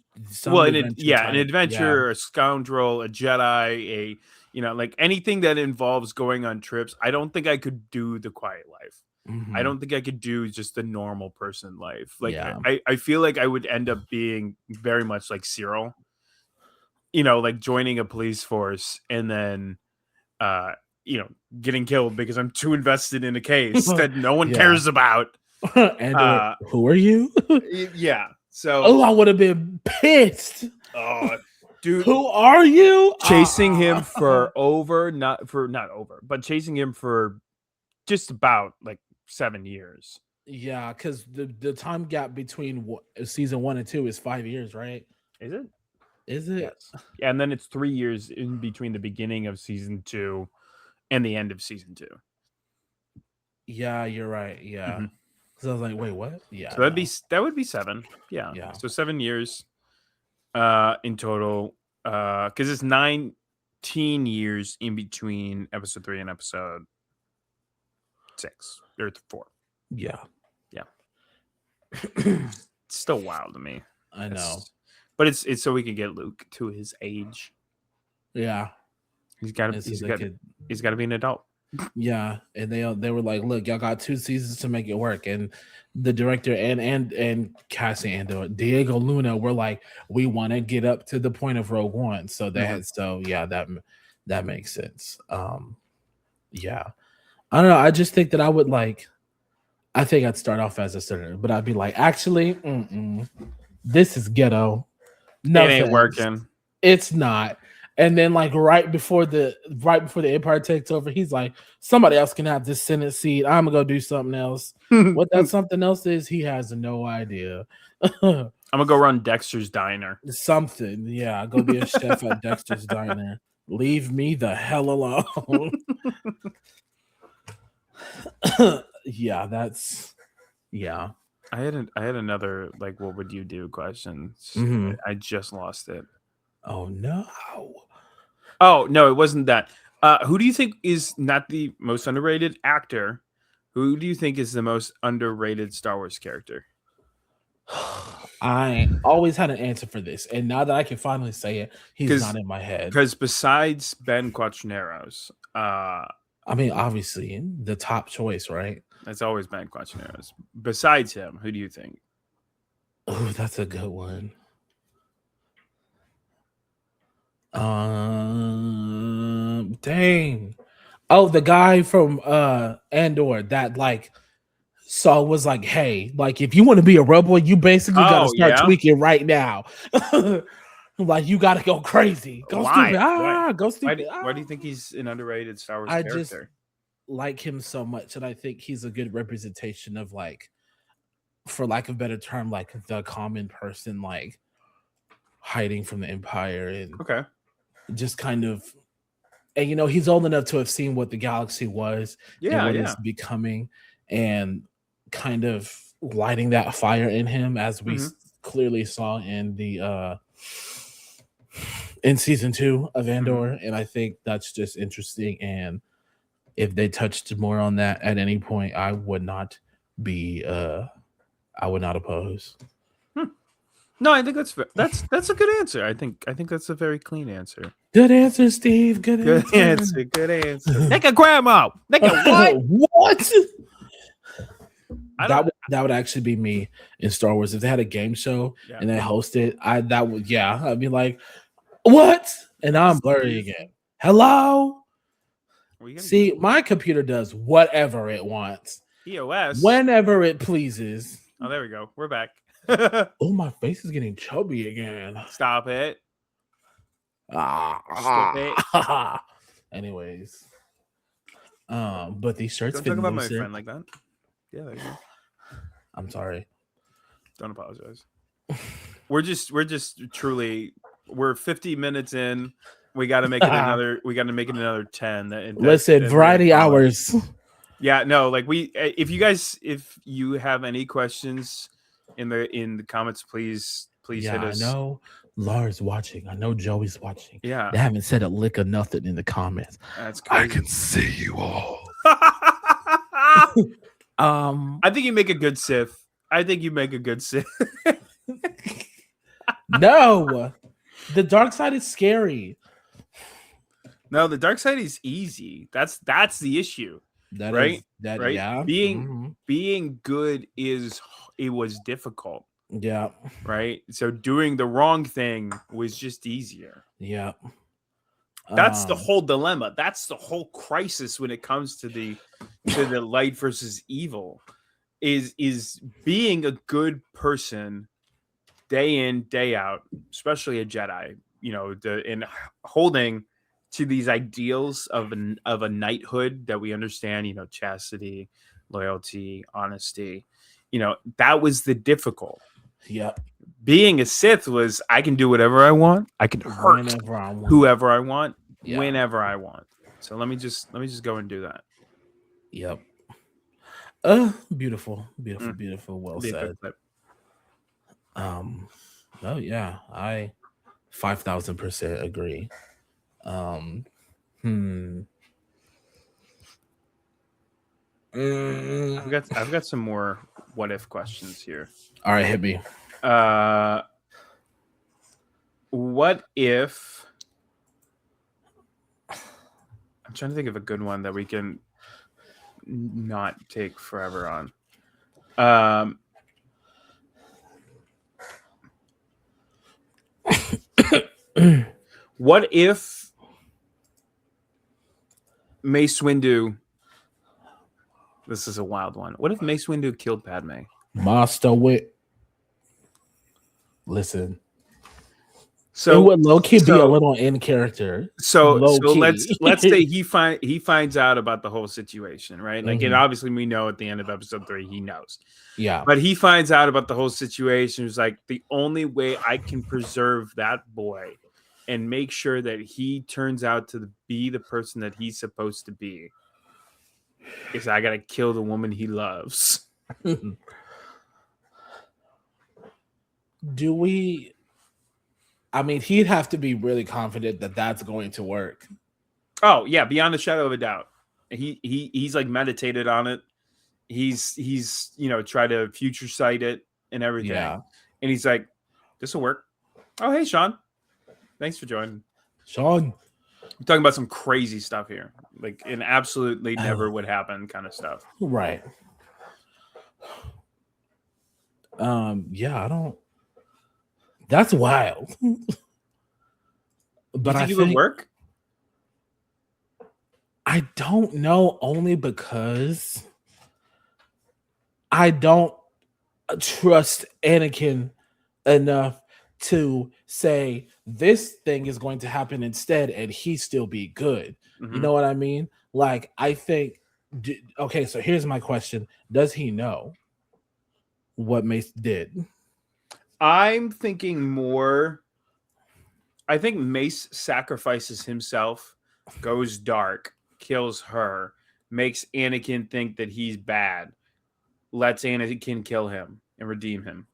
adventure, a scoundrel, a Jedi, like anything that involves going on trips. I don't think I could do the quiet life. Mm-hmm. I don't think I could do just the normal person life. Like I feel like I would end up being very much like Cyril, like joining a police force and then getting killed because I'm too invested in a case that no one cares about. And who are you? Yeah. So I would have been pissed. Oh, dude, who are you? Chasing him but chasing him for just about like 7 years. Yeah, because the time gap between season 1 and 2 is 5 years, right? Is it? Is it? Yes. Yeah, and then it's 3 years in between the beginning of season 2 and the end of season 2. Yeah, you're right. Yeah. Mm-hmm. So I was like, wait, what? Yeah. So that would be 7. Yeah. Yeah. So 7 years in total. Because it's 19 years in between episode 3 and episode 6 or 4. Yeah. Yeah. It's still wild to me. I know. But it's so we can get Luke to his age. Yeah. He's got to be an adult. Yeah, and they were like, look, y'all got 2 seasons to make it work, and the director and Cassie and Diego Luna were like, we want to get up to the point of Rogue One, so that makes sense. Yeah, I don't know. I just think that I think I'd start off as a senator, but I'd be like, actually, this is ghetto. No, it ain't working. It's not. And then, like right before the Empire takes over, he's like, somebody else can have this Senate seat. I'm gonna go do something else. What that something else is, he has no idea. I'm gonna go run Dexter's Diner. Something, yeah. Go be a chef at Dexter's Diner. Leave me the hell alone. Yeah, that's yeah. I had another like, what would you do question. I just lost it. Oh no. Oh no, it wasn't that. Who do you think is not the most underrated actor? Who do you think is the most underrated Star Wars character? I always had an answer for this, and now that I can finally say it, he's not in my head. Because besides Ben Quatroneros, I mean, obviously the top choice, right? It's always Ben Quatroneros. Besides him, who do you think? Oh, that's a good one. Dang. Oh, the guy from Andor that like Saul was like, hey, like if you want to be a rebel, you basically got to Oh start yeah. tweaking right now. Like you got to go crazy, go Why? stupid, go stupid. Why do you think he's an underrated Star Wars I just character? like him so much, and I think he's a good representation of like, for lack of a better term, like the common person, like hiding from the Empire and Okay. just kind of, and he's old enough to have seen what the galaxy was and Yeah, what yeah. it's becoming, and kind of lighting that fire in him, as we Mhm. clearly saw in season 2 of Mhm. Andor. And I think that's just interesting, and if they touched more on that at any point, I would not oppose. Hmm. No, I think that's a good answer. I think that's a very clean answer. Good answer, Steve. Good Good answer. answer. Good answer. Nigga grandma. Nigga what? What? I That don't. would actually be me in Star Wars if they had a game show Yeah. and they hosted. I'd be like, what? And now I'm blurry Steve, again. Hello. what are you gonna See, do? my computer does whatever it wants, EOS. whenever it pleases. Oh, there we go. We're back. Oh, my face is getting chubby again. Stop it. Stop it. Anyways, but these shirts Don't fit talk about my looser. friend like that. Yeah, there you go. I'm sorry. Don't apologize. We're just truly, we're 50 minutes in. We got to make it another. We got to make it another 10. Listen, variety hours. Yeah, no, like if you have any questions in the comments, please hit us. I know Laura's watching. I know Joey's watching. Yeah, They haven't said a lick of nothing in the comments. that's crazy. I can see you all. I think you make a good Sith. No, the dark side is scary. No, the dark side is easy. That's the issue. Right? Yeah. Being good was difficult. Yeah. Right? So doing the wrong thing was just easier. Yeah. That's the whole dilemma. That's the whole crisis when it comes to the light versus evil. Is being a good person day in, day out, especially a Jedi, and holding to these ideals of a knighthood that we understand, chastity, loyalty, honesty, that was the difficult. Yep. Being a Sith was, I can do whatever I want. I can hurt whoever I want, whenever I want. So let me just go and do that. Yep. Beautiful. Well said. Oh yeah, I 5,000% agree. I've got some more what if questions here. All right, hit me. What if? I'm trying to think of a good one that we can not take forever on. What if Mace Windu? This is a wild one. What if Mace Windu killed Padme? Master Wit. Listen. So it would low key be a little in character. So let's say he finds out about the whole situation, right? Like, and obviously we know at the end of episode 3 he knows. Yeah. But he finds out about the whole situation. It's like, the only way I can preserve that boy and make sure that he turns out to be the person that he's supposed to be is I gotta kill the woman he loves. Do we? I mean, he'd have to be really confident that that's going to work. Oh yeah, beyond a shadow of a doubt. He's like meditated on it. He's try to future sight it and everything. Yeah. And he's like, this will work. Oh, hey Sean, thanks for joining. Sean, I'm talking about some crazy stuff here, like an absolutely never would happen kind of stuff. Right. Yeah, I don't. That's wild. But you I think it would think work? I don't know, only because I don't trust Anakin enough to say this thing is going to happen instead and he still be good. You Mm-hmm. know what I mean? Like, I think, okay, so here's my question. Does he know what Mace did? I'm thinking more. I think Mace sacrifices himself, goes dark, kills her, makes Anakin think that he's bad, lets Anakin kill him and redeem him.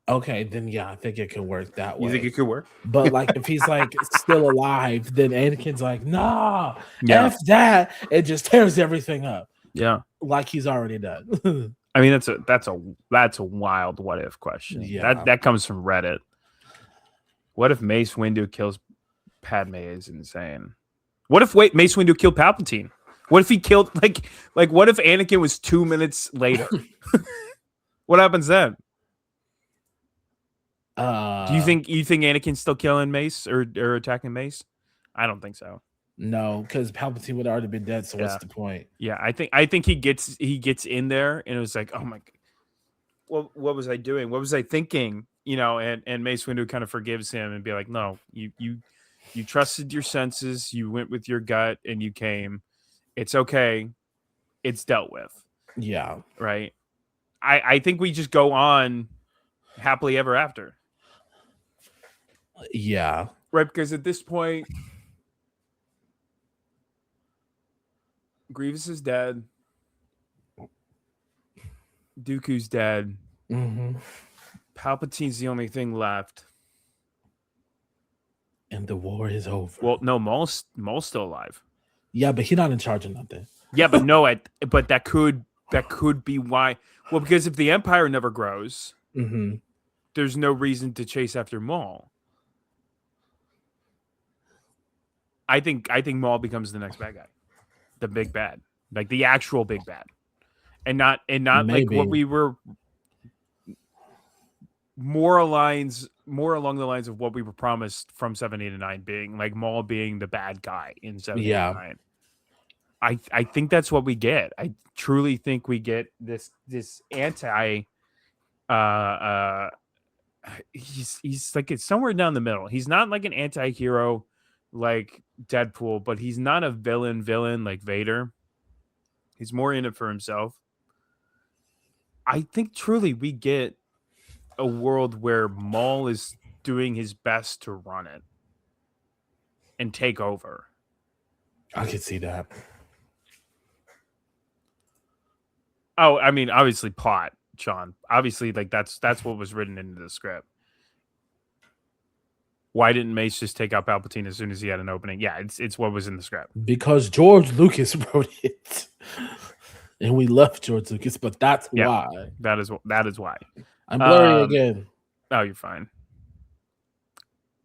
Okay, then yeah, I think it can work that You think way. it could work? But like if he's like still alive, then Anakin's like, nah, Yeah. F that. It just tears everything up. Yeah. Like he's already done. I mean, that's a wild what if question. Yeah. That comes from Reddit. What if Mace Windu kills Padme? Is insane. What if Mace Windu killed Palpatine? What if he killed like what if Anakin was 2 minutes later? What happens then? Do you think Anakin's still killing Mace or attacking Mace? I don't think so. No, because Palpatine would already been dead. So Yeah. what's the point? Yeah, I think he gets in there and it was like, oh my, what was I doing? What was I thinking? You know, and Mace Windu kind of forgives him and be like, no, you trusted your senses, you went with your gut, and you came. It's okay. It's dealt with. Yeah. Right. I think we just go on happily ever after. Yeah. Right, because at this point, Grievous is dead. Dooku's dead. Mm-hmm. Palpatine's the only thing left. And the war is over. Well, no, Maul's still alive. Yeah, but he's not in charge of nothing. Yeah, but no, but that could be why. Well, because if the Empire never grows, Mm-hmm. there's no reason to chase after Maul. I think Maul becomes the next bad guy, the big bad, like the actual big bad, and not Maybe. like what we were. More along the lines of what we were promised from 7, 8, and 9, being like Maul being the bad guy in 7, 8, and 9. I think that's what we get. I truly think we get this anti. He's like, it's somewhere down the middle. He's not like an anti-hero like Deadpool, but he's not a villain like Vader. He's more in it for himself. I think truly we get a world where Maul is doing his best to run it and take over. I could see that. Oh, I mean, obviously plot, Sean. Obviously, like that's what was written into the script. Why didn't Mace just take out Palpatine as soon as he had an opening? Yeah, it's what was in the script. Because George Lucas wrote it. And we love George Lucas, but that's why. That is why. I'm blurry again. Oh, you're fine.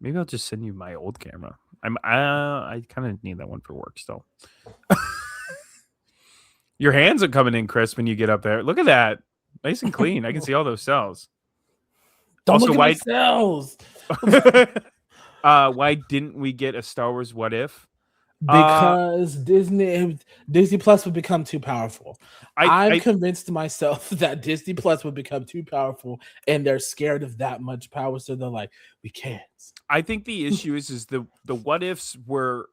Maybe I'll just send you my old camera. I kind of need that one for work still. Your hands are coming in crisp when you get up there. Look at that. Nice and clean. I can see all those cells. Don't look at my cells. Why didn't we get a Star Wars What If? Because Disney Plus would become too powerful. I'm convinced myself that Disney Plus would become too powerful, and they're scared of that much power, so they're like, we can't. I think the issue is the What Ifs were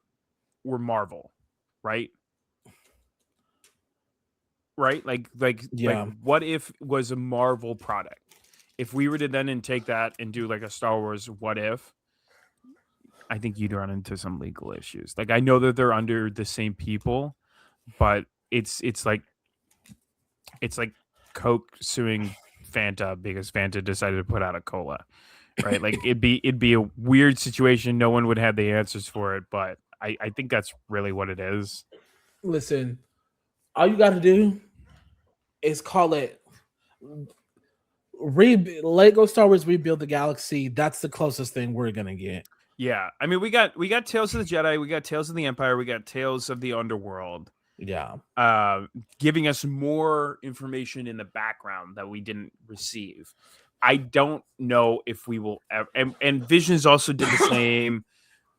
Marvel, right? Right? Like What If was a Marvel product. If we were to then take that and do like a Star Wars What If, I think you'd run into some legal issues. Like, I know that they're under the same people, but it's like Coke suing Fanta because Fanta decided to put out a cola, right? Like it'd be a weird situation. No one would have the answers for it, but I think that's really what it is. Listen, all you got to do is call it Lego Star Wars Rebuild the Galaxy. That's the closest thing we're gonna get. Yeah, I mean, we got Tales of the Jedi, we got Tales of the Empire, we got Tales of the Underworld. Yeah, giving us more information in the background that we didn't receive. I don't know if we will ever. And Visions also did the same.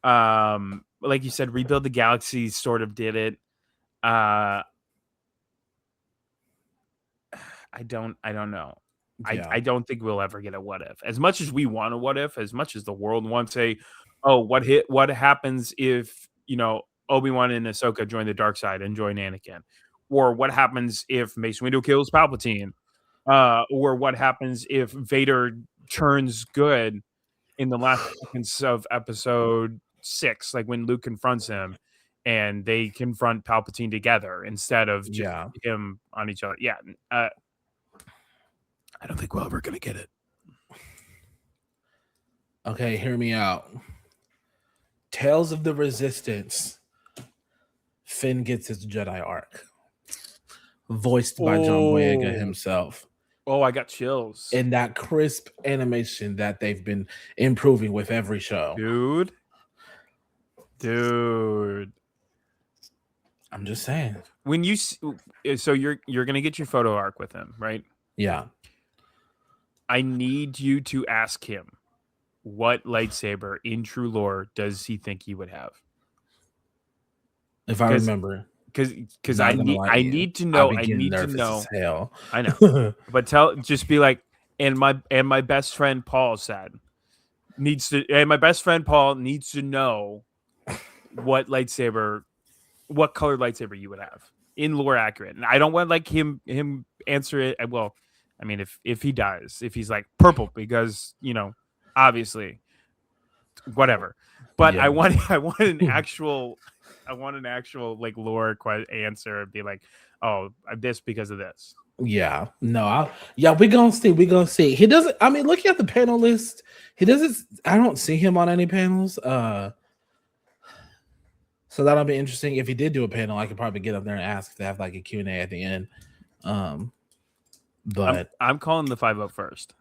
Like you said, Rebuild the Galaxy sort of did it. I don't know. Yeah. I don't think we'll ever get a what if. As much as we want a what if, as much as the world wants a, oh, what happens if, Obi-Wan and Ahsoka join the dark side and join Anakin? Or what happens if Mace Windu kills Palpatine? Or what happens if Vader turns good in the last seconds of episode 6, like when Luke confronts him and they confront Palpatine together instead of just him on each other. Yeah. I don't think we're ever going to get it. Okay, hear me out. Tales of the Resistance. Finn gets his Jedi arc. Voiced by John Boyega himself. Oh, I got chills. In that crisp animation that they've been improving with every show. Dude. I'm just saying. When you so you're going to get your photo arc with him, right? Yeah. I need you to ask him what lightsaber in true lore does he think he would have? If I remember. Because I need to know. I need to know. Hell. I know. But just be like, and my best friend Paul needs to know what colored lightsaber you would have in lore accurate. And I don't want like him answer it. Well, I mean, if he does, if he's like purple, because obviously, whatever. But I want an actual like lore answer and be like, oh, this because of this. Yeah, no, we're gonna see. He doesn't. I mean, looking at the panel list, he doesn't. I don't see him on any panels. So that'll be interesting. If he did do a panel, I could probably get up there and ask if they have like a Q&A at the end. But I'm calling the 5-0 first.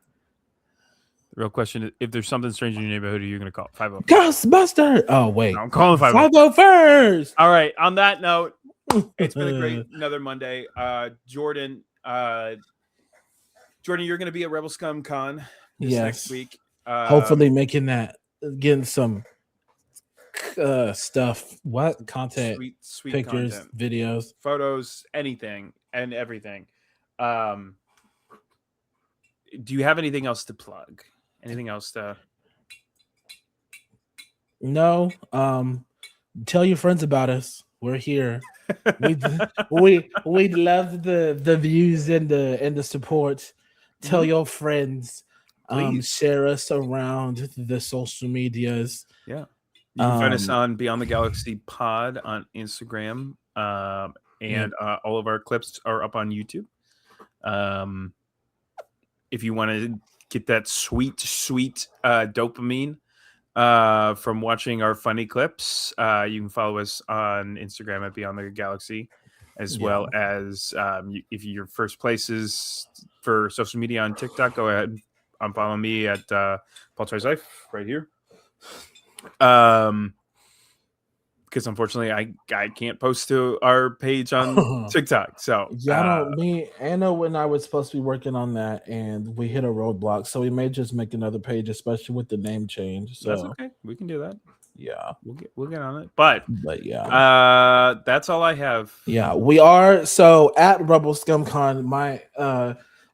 The real question is, if there's something strange in your neighborhood, who are you going to call? 5-0. Ghostbuster! Oh, wait. No, I'm calling 5-0. 5-0 first! All right. On that note, it's been a great another Monday. Jordan, you're going to be at Rebel Scum Con next week. Hopefully getting some stuff. What? Content. Sweet pictures, content. Videos. Photos, anything and everything. Do you have anything else to plug? Anything else to? No. Tell your friends about us. We're here. we love the views and the support. Tell your friends. Share us around the social medias. Yeah. You can find us on Beyond the Galaxy Pod on Instagram. And all of our clips are up on YouTube. If you want to get that sweet dopamine from watching our funny clips, you can follow us on Instagram at Beyond the Galaxy, as well as if your first place is for social media on TikTok, go ahead and follow me at Paul Tries Life right here. Because unfortunately I can't post to our page on TikTok. So me Anna and I were supposed to be working on that, and we hit a roadblock. So we may just make another page, especially with the name change. So that's okay. We can do that. Yeah, we'll get on it. But yeah, that's all I have. Yeah, we are so at Rebel Scum Con. My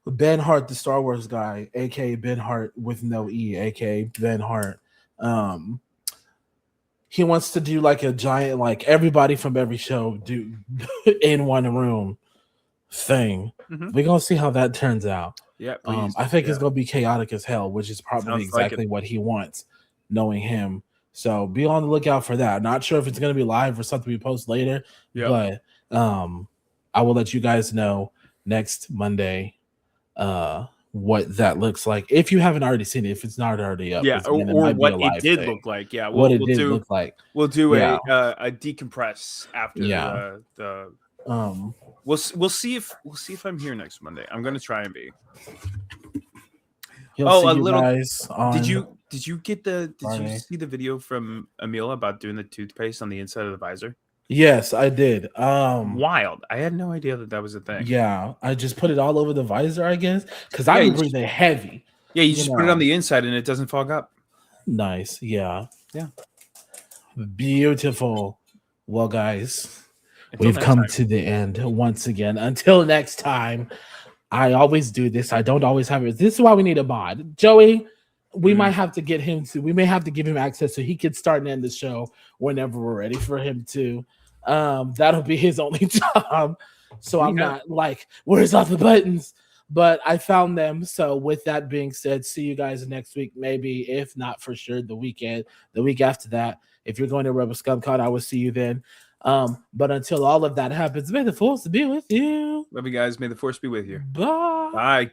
Ben Hart, the Star Wars guy, aka Ben Hart with no E, aka Ben Hart. He wants to do like a giant, like everybody from every show do in one room thing. We're gonna see how that turns out. Yeah, I think it's gonna be chaotic as hell, which is probably exactly what he wants, knowing him. So be on the lookout for that. Not sure if it's gonna be live or something we post later, but I will let you guys know next Monday what that looks like. If you haven't already seen it, if it's not already up, or what it did look like. Yeah, what it did look like. We'll do a decompress after the we'll see if I'm here next Monday. I'm gonna try and be. Did you see the video from Emil about doing the toothpaste on the inside of the visor? Yes, I did. Wild. I had no idea that was a thing. Yeah, I just put it all over the visor, I guess, because I be breathing heavy. Yeah, you just put it on the inside and it doesn't fog up. Nice. Yeah. Yeah. Beautiful. Well, guys, Until we've next come time. to the end once again. Until next time, I always do this. I don't always have it. This is why we need a mod. Joey, we might have to get him to, we may have to give him access so he can start and end the show whenever we're ready for him to. That'll be his only job. So I'm not like, where's all the buttons? But I found them. So with that being said, see you guys next week, maybe, if not for sure, the week after that. If you're going to Rebel Scum Con, I will see you then. But until all of that happens, may the force be with you. Love you guys. May the force be with you. Bye. Bye.